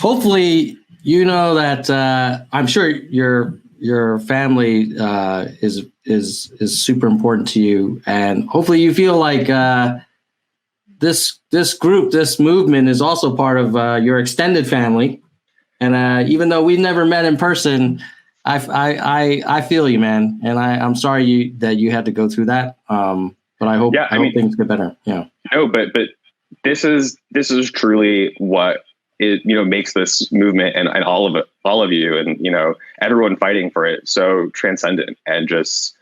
hopefully, you know that I'm sure your family is super important to you, and hopefully you feel like this group, this movement, is also part of your extended family. And even though we've never met in person, I feel you, man, and I'm sorry that you had to go through that. But I hope hope things get better. Yeah. No, but this is truly what it makes this movement and all of you and everyone fighting for it so transcendent and just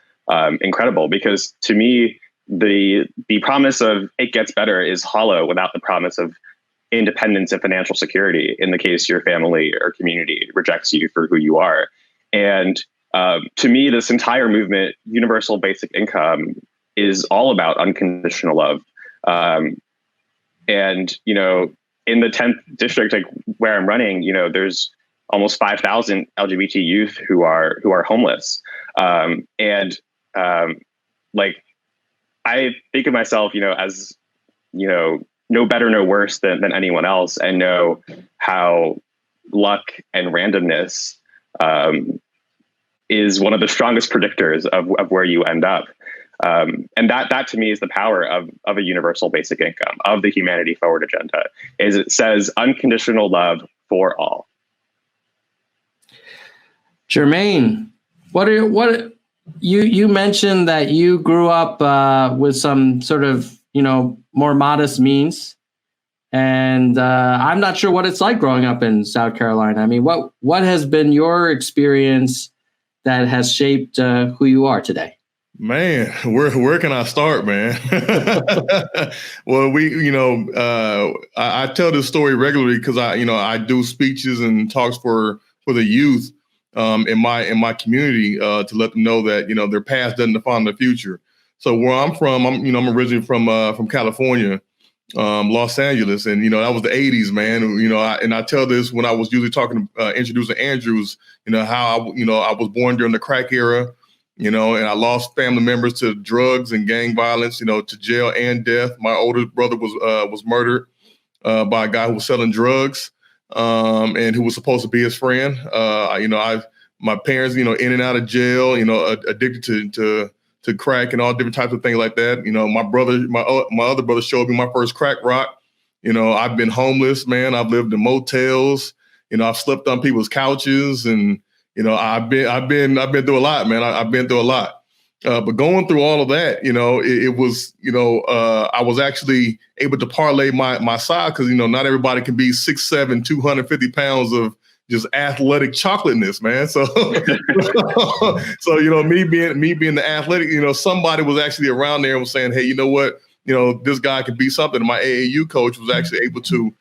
incredible. Because to me, the promise of it gets better is hollow without the promise of independence and financial security in the case your family or community rejects you for who you are. And to me, this entire movement, universal basic income, is all about unconditional love. And in the 10th district, like where I'm running, there's almost 5,000 LGBT youth who are homeless. Like I think of myself, as no better, no worse than anyone else, and know how luck and randomness is one of the strongest predictors of where you end up. And that to me is the power of a universal basic income, of the Humanity Forward agenda, is it says unconditional love for all. Jermaine, what you mentioned that you grew up with some sort of more modest means, and I'm not sure what it's like growing up in South Carolina. I mean, what has been your experience that has shaped who you are today? Man, where can I start, man? Well, I tell this story regularly because I do speeches and talks for the youth in my community to let them know that their past doesn't define their future. So where I'm from, I'm originally from California, Los Angeles, and that was the '80s, man. And I tell this when I was usually talking introducing Andrews, how I was born during the crack era. And I lost family members to drugs and gang violence, to jail and death. My older brother was murdered by a guy who was selling drugs and who was supposed to be his friend. My parents, in and out of jail, addicted to crack and all different types of things like that. My other brother showed me my first crack rock. I've been homeless, man. I've lived in motels. I've slept on people's couches and I've been through a lot, man. I've been through a lot. But going through all of that, it was, I was actually able to parlay my side because, not everybody can be 6'7", 250 pounds of just athletic chocolateness, man. So, me being the athletic, somebody was actually around there and was saying, hey, you know what, this guy could be something. And my AAU coach was actually able to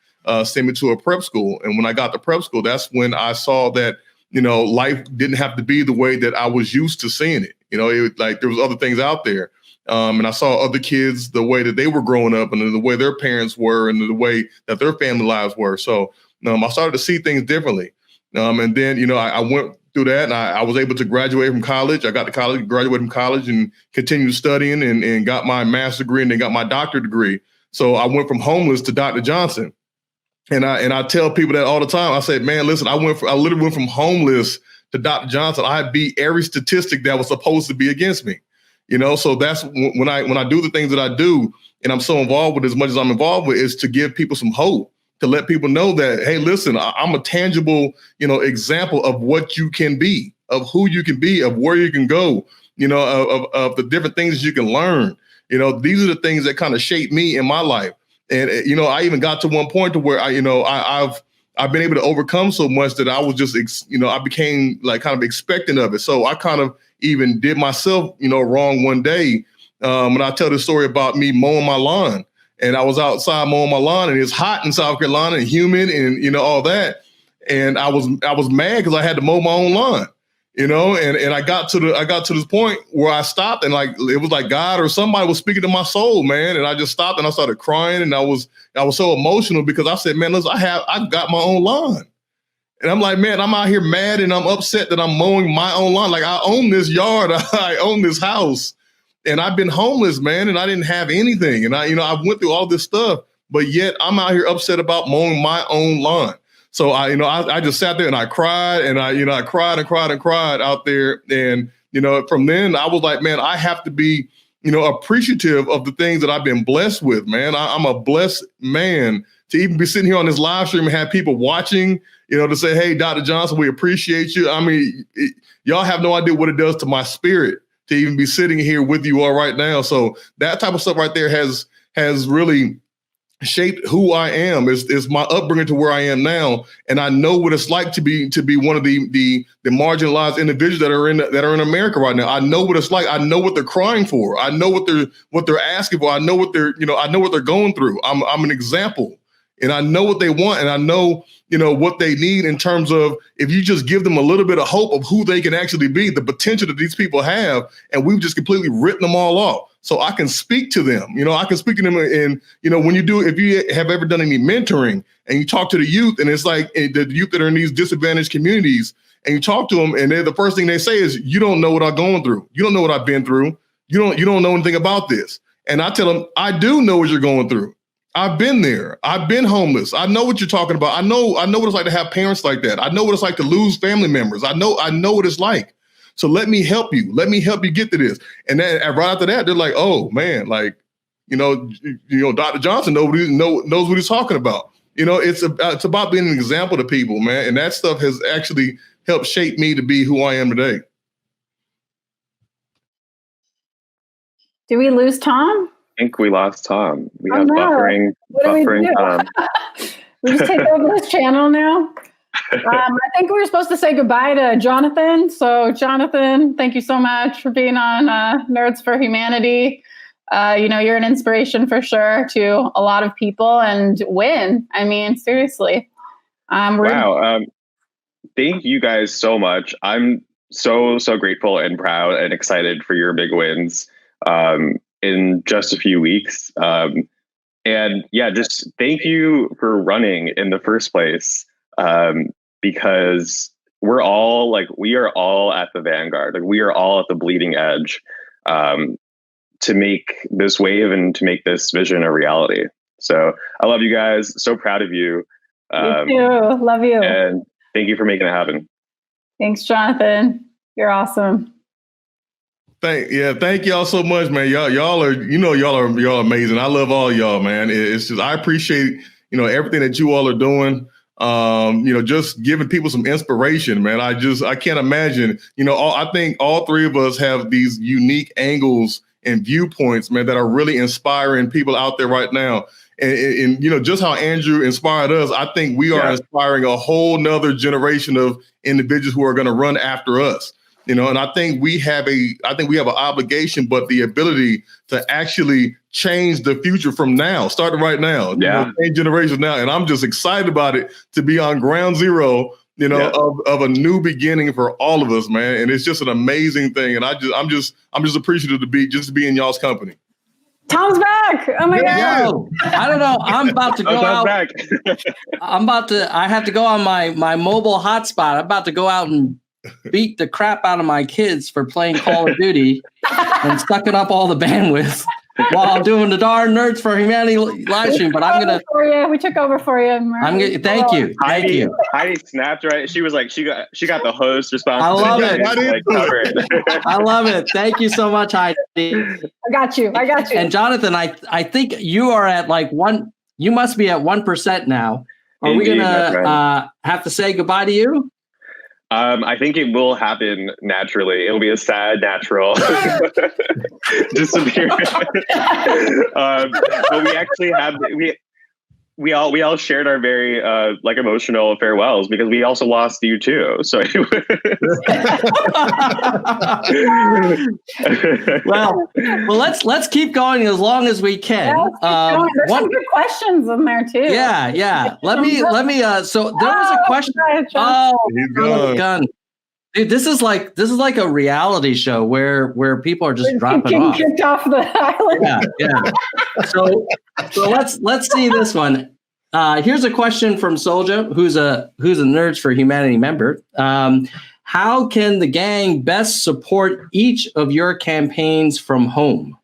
send me to a prep school. And when I got to prep school, that's when I saw that, life didn't have to be the way that I was used to seeing it. There was other things out there. And I saw other kids, the way that they were growing up and the way their parents were and the way that their family lives were. So I started to see things differently. And then, I went through that and I was able to graduate from college. I got to college, graduated from college and continued studying and got my master's degree and then got my doctorate degree. So I went from homeless to Dr. Johnson. And I tell people that all the time. I say, man, listen, I literally went from homeless to Dr. Johnson. I beat every statistic that was supposed to be against me. So that's when I do the things that I do, and I'm so involved with as much as I'm involved with, is to give people some hope, to let people know that, hey, listen, I'm a tangible, example of what you can be, of who you can be, of where you can go, of the different things you can learn. These are the things that kind of shape me in my life. And, I even got to one point to where I've been able to overcome so much that I was just, I became like kind of expectant of it. So I kind of even did myself, wrong one day. When I tell the story about me mowing my lawn, and I was outside mowing my lawn and it's hot in South Carolina and humid and, all that. And I was mad because I had to mow my own lawn. And I got to this point where I stopped and it was like God or somebody was speaking to my soul, man. And I just stopped and I started crying and I was so emotional because I said, man, listen, I've got my own lawn. And I'm like, man, I'm out here mad and I'm upset that I'm mowing my own lawn. Like I own this yard, I own this house, and I've been homeless, man. And I didn't have anything. And I went through all this stuff, but yet I'm out here upset about mowing my own lawn. So I just sat there and I cried and I cried and cried and cried out there. And, from then I was like, man, I have to be, appreciative of the things that I've been blessed with, man. I'm a blessed man to even be sitting here on this live stream and have people watching, to say, hey, Dr. Johnson, we appreciate you. I mean, y'all have no idea what it does to my spirit to even be sitting here with you all right now. So that type of stuff right there has really shaped who I am. Is my upbringing to where I am now, and I know what it's like to be one of the marginalized individuals that are in America right now. I know what it's like. I know what they're crying for. I know what they're asking for. I know what they're going through. I'm an example, and I know what they want, and I know what they need in terms of if you just give them a little bit of hope of who they can actually be, the potential that these people have, and we've just completely written them all off. So I can speak to them, I can speak to them. And, when if you have ever done any mentoring and you talk to the youth, and it's like the youth that are in these disadvantaged communities, and you talk to them, and the first thing they say is, you don't know what I'm going through. You don't know what I've been through. You don't know anything about this. And I tell them, I do know what you're going through. I've been there. I've been homeless. I know what you're talking about. I know what it's like to have parents like that. I know what it's like to lose family members. I know what it's like. So let me help you. Let me help you get to this. And then right after that, they're like, oh man, like, Dr. Johnson knows what he's talking about. It's about being an example to people, man. And that stuff has actually helped shape me to be who I am today. Do we lose Tom? I think we lost Tom. We have buffering Tom. We just take over his channel now. I think we were supposed to say goodbye to Jonathan. So Jonathan, thank you so much for being on Nerds for Humanity. You're an inspiration for sure to a lot of people, and win. I mean, seriously. Wow. Thank you guys so much. I'm so grateful and proud and excited for your big wins in just a few weeks. And yeah, just thank you for running in the first place. Because we are all at the vanguard. Like, we are all at the bleeding edge to make this wave and to make this vision a reality. So I love you guys. So proud of you. Me too. Love you. And thank you for making it happen. Thanks, Jonathan. You're awesome. Thank y'all so much, man. Y'all are amazing. I love all y'all, man. It's just, I appreciate, everything that you all are doing. Just giving people some inspiration, man. I can't imagine, I think all three of us have these unique angles and viewpoints, man, that are really inspiring people out there right now. And just how Andrew inspired us, I think we are inspiring a whole nother generation of individuals who are going to run after us. And I think we have an obligation, but the ability to actually change the future from now, starting right now, change generations now. And I'm just excited about it, to be on ground zero, of a new beginning for all of us, man. And it's just an amazing thing. And I'm just appreciative to be in y'all's company. Tom's back. Oh my God. Yo, I don't know. I'm about to go out. Back. I have to go on my mobile hotspot. I'm about to go out and beat the crap out of my kids for playing Call of Duty and sucking up all the bandwidth while doing the darn Nerds for Humanity live stream. But I'm gonna. We took over for you. Thank you. Heidi snapped, right. She was like, she got the host response. I love it. I love it. Thank you so much, Heidi. I got you. And Jonathan, I think you are at one. You must be at 1% now. Are we gonna have to say goodbye to you? I think it will happen naturally. It'll be a sad, natural disappear. But we actually have we all shared our very emotional farewells, because we also lost you too. So well, let's keep going as long as we can. There's some good questions in there too. Yeah. Let me. So there was a question. Oh, he's gone. Dude, this is like a reality show where people are just dropping off. Kicked off the island. Yeah. So let's see this one. Here's a question from Solja, who's a Nerds for Humanity member. How can the gang best support each of your campaigns from home?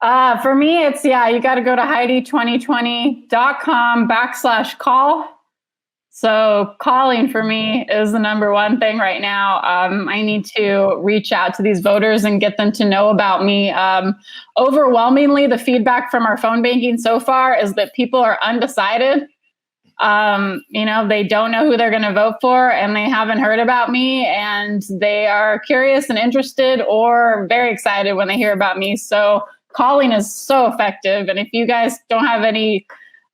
For me, it's you got to go to Heidi2020.com/call. So calling for me is the number one thing right now. I need to reach out to these voters and get them to know about me. Overwhelmingly, the feedback from our phone banking so far is that people are undecided. They don't know who they're going to vote for, and they haven't heard about me, and they are curious and interested or very excited when they hear about me. So calling is so effective. And if you guys don't have any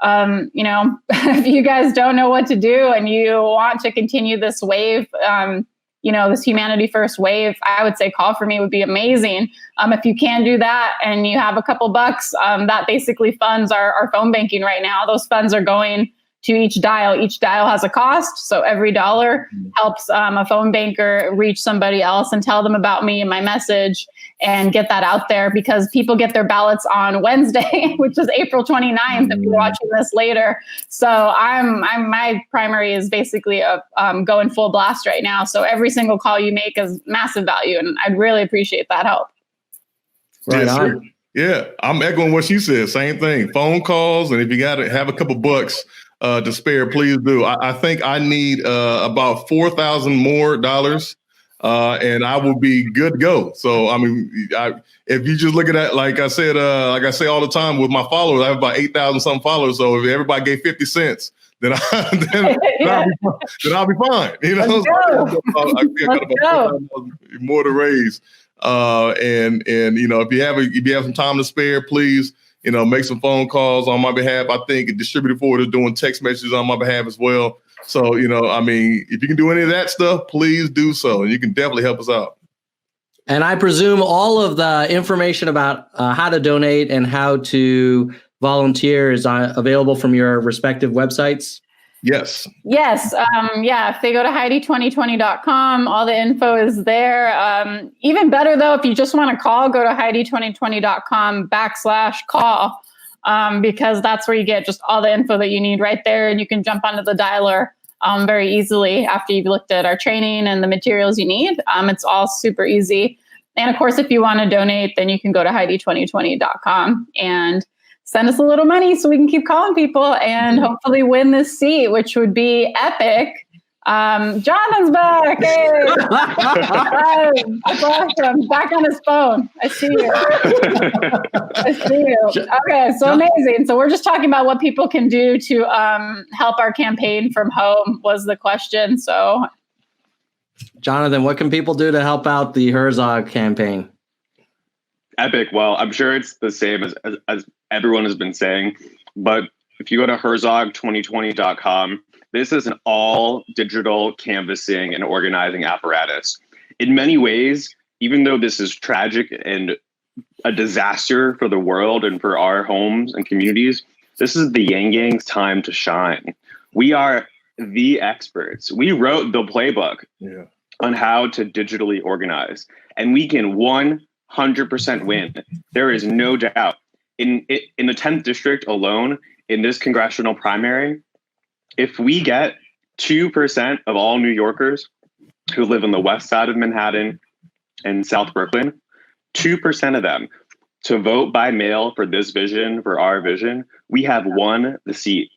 if you guys don't know what to do and you want to continue this wave, this Humanity First wave, I would say call for me would be amazing. If you can do that and you have a couple bucks, that basically funds our phone banking right now. Those funds are going to each dial. Each dial has a cost. So every dollar helps a phone banker reach somebody else and tell them about me and my message and get that out there, because people get their ballots on Wednesday, which is April 29th if you're watching this later. So my primary is basically going full blast right now. So every single call you make is massive value, and I'd really appreciate that help. Right Yes, on. sir. Yeah, I'm echoing what she said. Same thing. Phone calls, and if you got to have a couple bucks to spare, please do. I think I need about $4,000 more dollars, and I will be good to go. So, I mean, if you just look at that, like I say all the time with my followers, I have about 8,000 something followers. So if everybody gave 50 cents, then I'll be fine. You know, Let's go. I got about $4,000 more to raise. And if you have some time to spare, please, make some phone calls on my behalf. I think Distributed Forward is doing text messages on my behalf as well. So, if you can do any of that stuff, please do so. And you can definitely help us out. And I presume all of the information about how to donate and how to volunteer is available from your respective websites. Yes. Yes. If they go to Heidi2020.com, all the info is there. Even better, though, if you just want to call, go to Heidi2020.com/call, because that's where you get just all the info that you need right there. And you can jump onto the dialer very easily after you've looked at our training and the materials you need. It's all super easy. And of course, if you want to donate, then you can go to Heidi2020.com and send us a little money so we can keep calling people and hopefully win this seat, which would be epic. Jonathan's back. Hey. That's awesome. Back on his phone. I see you. Okay, so amazing. So we're just talking about what people can do to help our campaign from home was the question. So, Jonathan, what can people do to help out the Herzog campaign? Epic. Well, I'm sure it's the same as everyone has been saying, but if you go to Herzog2020.com, this is an all digital canvassing and organizing apparatus. In many ways, even though this is tragic and a disaster for the world and for our homes and communities, this is the Yang Gang's time to shine. We are the experts. We wrote the playbook on how to digitally organize, and we can 100% win. There is no doubt. In the 10th district alone, in this congressional primary, if we get 2% of all New Yorkers who live on the west side of Manhattan and South Brooklyn, 2% of them to vote by mail for this vision, for our vision, we have won the seat.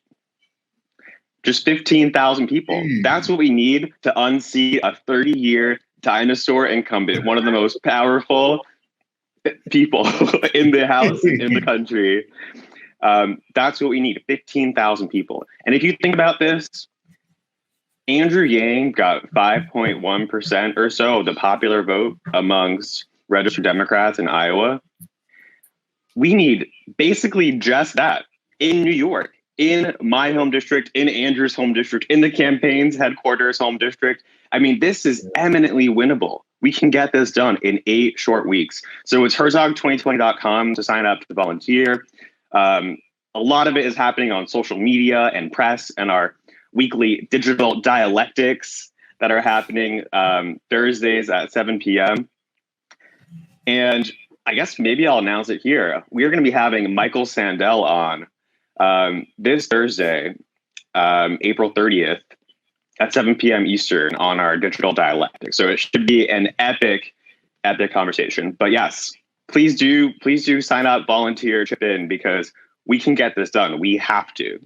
Just 15,000 people. That's what we need to unseat a 30-year dinosaur incumbent, one of the most powerful people in the House, in the country. That's what we need, 15,000 people. And if you think about this, Andrew Yang got 5.1% or so of the popular vote amongst registered Democrats in Iowa. We need basically just that in New York, in my home district, in Andrew's home district, in the campaign's headquarters home district. I mean, this is eminently winnable. We can get this done in 8 short weeks. So it's Herzog2020.com to sign up to volunteer. A lot of it is happening on social media and press and our weekly digital dialectics that are happening Thursdays at 7 p.m. And I guess maybe I'll announce it here. We are going to be having Michael Sandel on this Thursday, April 30th at 7 p.m. Eastern on our digital dialectic. So it should be an epic conversation. But yes, please do sign up, volunteer, chip in, because we can get this done. We have to.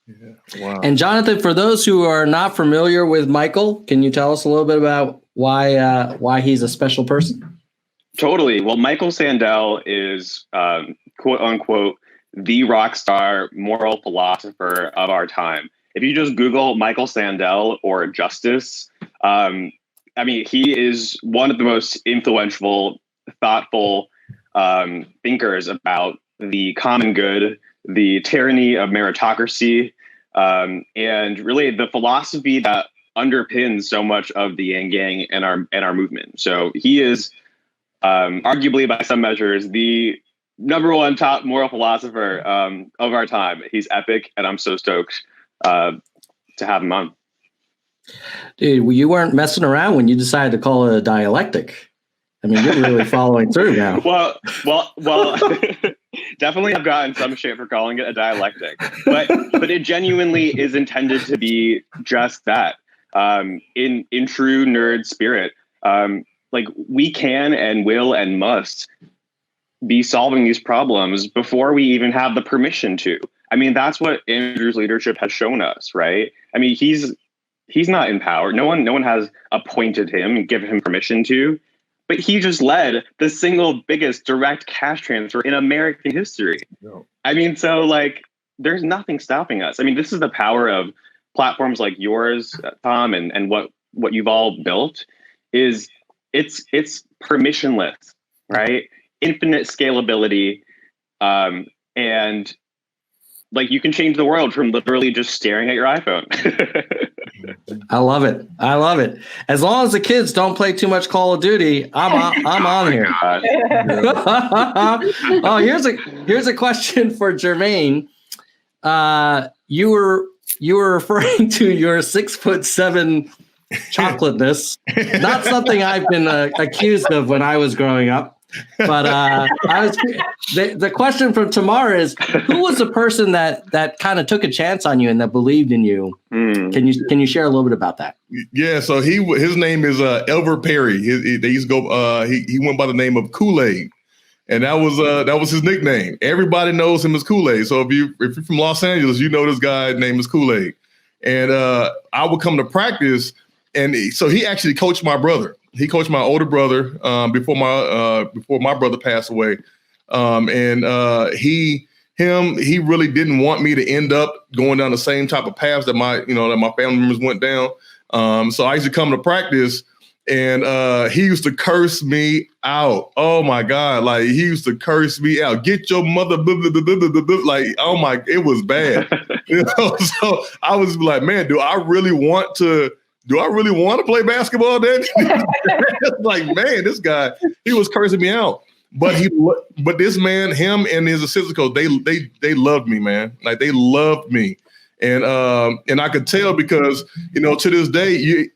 Yeah. Wow. And Jonathan, for those who are not familiar with Michael, can you tell us a little bit about why he's a special person? Totally. Well, Michael Sandel is quote unquote the rock star moral philosopher of our time. If you just Google Michael Sandel or justice, he is one of the most influential, thoughtful thinkers about the common good, the tyranny of meritocracy, and really the philosophy that underpins so much of the Yang Gang and our movement. So he is arguably, by some measures, the number one top moral philosopher of our time. He's epic, and I'm so stoked to have him on. Dude, you weren't messing around when you decided to call it a dialectic. I mean, you're really following through now. Well, definitely I've gotten some shit for calling it a dialectic, but it genuinely is intended to be just that. In true nerd spirit, like we can and will and must be solving these problems before we even have the permission to. I mean, that's what Andrew's leadership has shown us, right? I mean, he's not in power. No one has appointed him and given him permission to, but he just led the single biggest direct cash transfer in American history. No. I mean, so like, there's nothing stopping us. I mean, this is the power of platforms like yours, Tom, and what you've all built is it's permissionless, right? Infinite scalability, and like you can change the world from literally just staring at your iPhone. I love it. I love it. As long as the kids don't play too much Call of Duty, I'm on here. Oh, here's a question for Jermaine. You were referring to your 6'7" chocolateness. Not something I've been accused of when I was growing up. But the question from Tamar is, who was the person that kind of took a chance on you and that believed in you? Can you share a little bit about that? Yeah, so his name is Elver Perry. They used to go. He went by the name of Kool-Aid, and that was his nickname. Everybody knows him as Kool-Aid. So if you're from Los Angeles, you know this guy's name is Kool-Aid. And I would come to practice, and so he actually coached my brother. He coached my older brother before my brother passed away, and he really didn't want me to end up going down the same type of paths that my family members went down. So I used to come to practice, and he used to curse me out. Oh my God! Like he used to curse me out. Get your mother, blah, blah, blah, blah, blah, blah. Like oh my, it was bad. So I was like, man, do I really want to play basketball then? Like, man, this guy, he was cursing me out. But this man, him and his assistant coach, they loved me, man. Like they loved me. And I could tell because, to this day,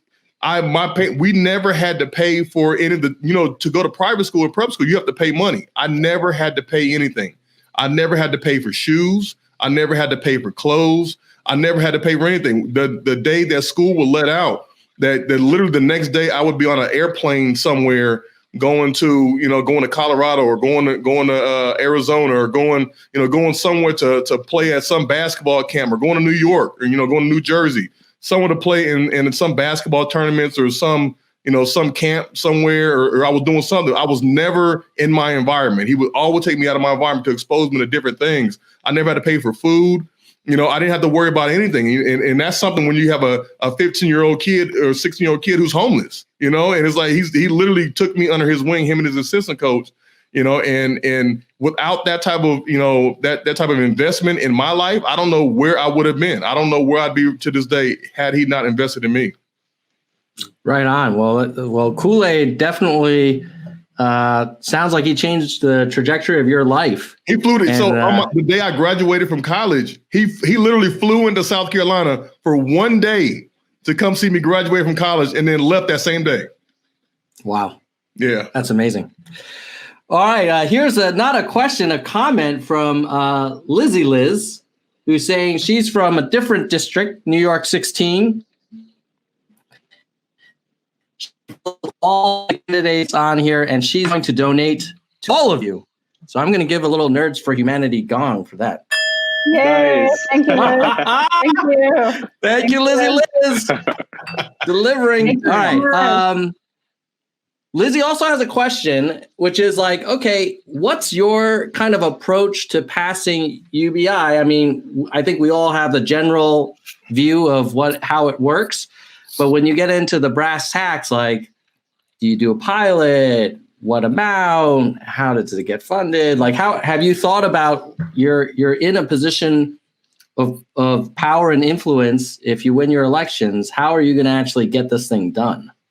we never had to pay for any of the, to go to private school or prep school, you have to pay money. I never had to pay anything. I never had to pay for shoes. I never had to pay for clothes. I never had to pay for anything. The day that school would let out, that literally the next day I would be on an airplane somewhere going to Colorado or going to Arizona or going somewhere to play at some basketball camp or going to New York or going to New Jersey, somewhere to play in some basketball tournaments or some camp somewhere or I was doing something. I was never in my environment. He would always take me out of my environment to expose me to different things. I never had to pay for food. I didn't have to worry about anything. And that's something when you have a 15-year-old kid or 16-year-old kid who's homeless, and it's like he literally took me under his wing, him and his assistant coach, and without that type of, that type of investment in my life, I don't know where I would have been. I don't know where I'd be to this day had he not invested in me. Right on. Well, Kool-Aid definitely sounds like he changed the trajectory of your life. He flew to, the day I graduated from college, he literally flew into South Carolina for one day to come see me graduate from college and then left that same day. Wow. Yeah. That's amazing. All right. Here's not a question, a comment from Lizzie Liz, who's saying she's from a different district, New York 16. All the candidates on here, and she's going to donate to all of you. So I'm going to give a little Nerds for Humanity gong for that. Yay. Nice. Thank you, Liz. Thank you. Thank you, Lizzie Liz. Delivering. Thank you All so right. much. Lizzie also has a question, which is like, okay, what's your kind of approach to passing UBI? I mean, I think we all have the general view of how it works, but when you get into the brass tacks, like, do you do a pilot? What amount? How does it get funded? Like, how have you thought about you're in a position of power and influence? If you win your elections, how are you going to actually get this thing done?